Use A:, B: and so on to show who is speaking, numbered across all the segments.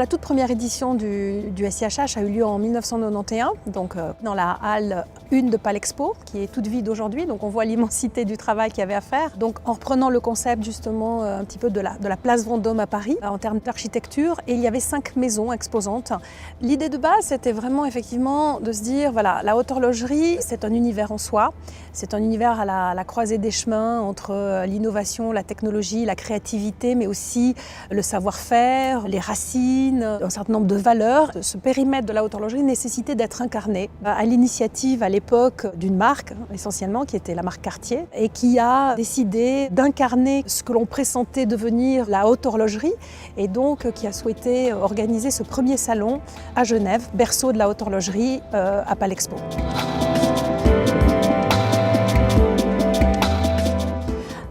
A: La toute première édition du SIHH a eu lieu en 1991, donc dans la halle 1 de Palexpo, qui est toute vide aujourd'hui, donc on voit l'immensité du travail qu'il y avait à faire. Donc en reprenant le concept justement un petit peu de la place Vendôme à Paris, en termes d'architecture, et il y avait 5 maisons exposantes. L'idée de base, c'était vraiment effectivement de se dire, voilà, la haute horlogerie, c'est un univers en soi, c'est un univers à la croisée des chemins entre l'innovation, la technologie, la créativité, mais aussi le savoir-faire, les racines, un certain nombre de valeurs. Ce périmètre de la haute horlogerie nécessitait d'être incarné à l'initiative à l'époque d'une marque essentiellement qui était la marque Cartier et qui a décidé d'incarner ce que l'on pressentait devenir la haute horlogerie et donc qui a souhaité organiser ce premier salon à Genève, berceau de la haute horlogerie à Palexpo.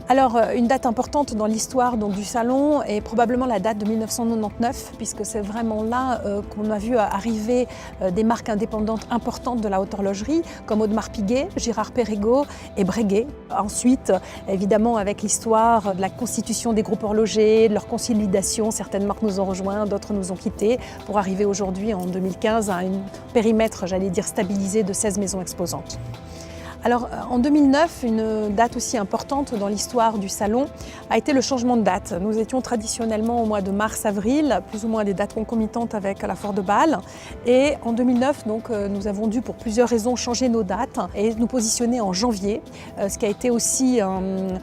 A: Alors, une date importante dans l'histoire du salon est probablement la date de 1999, puisque c'est vraiment là qu'on a vu arriver des marques indépendantes importantes de la haute horlogerie, comme Audemars Piguet, Girard-Perregaux et Breguet. Ensuite, évidemment, avec l'histoire de la constitution des groupes horlogers, de leur consolidation, certaines marques nous ont rejoints, d'autres nous ont quittés, pour arriver aujourd'hui, en 2015, à un périmètre, j'allais dire, stabilisé de 16 maisons exposantes. Alors en 2009, une date aussi importante dans l'histoire du salon a été le changement de date. Nous étions traditionnellement au mois de mars-avril, plus ou moins des dates concomitantes avec la Foire de Bâle. Et en 2009, donc, nous avons dû pour plusieurs raisons changer nos dates et nous positionner en janvier, ce qui a été aussi une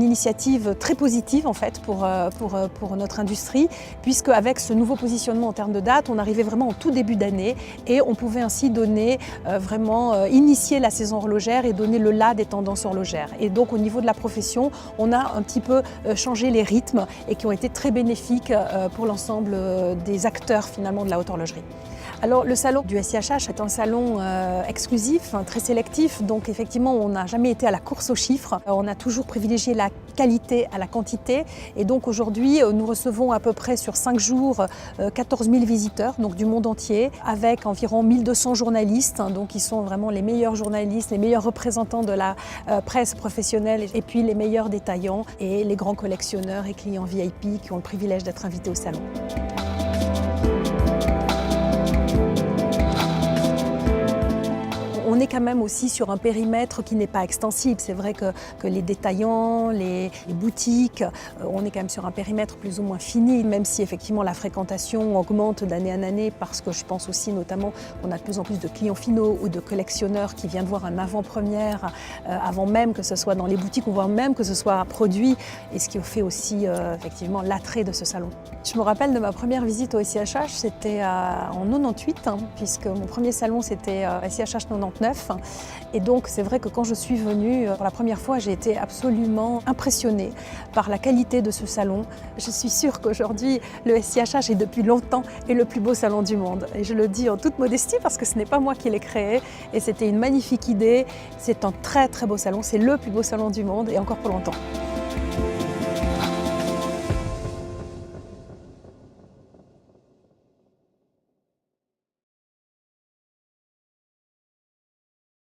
A: initiative très positive en fait pour notre industrie, puisque avec ce nouveau positionnement en termes de date, on arrivait vraiment en tout début d'année et on pouvait ainsi donner initier la saison horlogère et donner le là des tendances horlogères. Et donc au niveau de la profession, on a un petit peu changé les rythmes et qui ont été très bénéfiques pour l'ensemble des acteurs finalement de la haute horlogerie. Alors le salon du SIHH est un salon exclusif, très sélectif, donc effectivement on n'a jamais été à la course aux chiffres, on a toujours privilégié la qualité à la quantité et donc aujourd'hui nous recevons à peu près sur 5 jours 14 000 visiteurs donc du monde entier avec environ 1200 journalistes donc qui sont vraiment les meilleurs journalistes, les meilleurs représentants de la presse professionnelle et puis les meilleurs détaillants et les grands collectionneurs et clients VIP qui ont le privilège d'être invités au salon. On est quand même aussi sur un périmètre qui n'est pas extensible. C'est vrai que les détaillants, les boutiques, on est quand même sur un périmètre plus ou moins fini, même si effectivement la fréquentation augmente d'année en année parce que je pense aussi notamment qu'on a de plus en plus de clients finaux ou de collectionneurs qui viennent voir un avant-première avant même que ce soit dans les boutiques ou voire même que ce soit produit et ce qui fait aussi effectivement l'attrait de ce salon. Je me rappelle de ma première visite au SIHH, c'était en 98, puisque mon premier salon c'était SIHH 99. Et donc c'est vrai que quand je suis venue pour la première fois, j'ai été absolument impressionnée par la qualité de ce salon. Je suis sûre qu'aujourd'hui, le SIHH est depuis longtemps le plus beau salon du monde. Et je le dis en toute modestie parce que ce n'est pas moi qui l'ai créé et c'était une magnifique idée. C'est un très très beau salon, c'est le plus beau salon du monde et encore pour longtemps.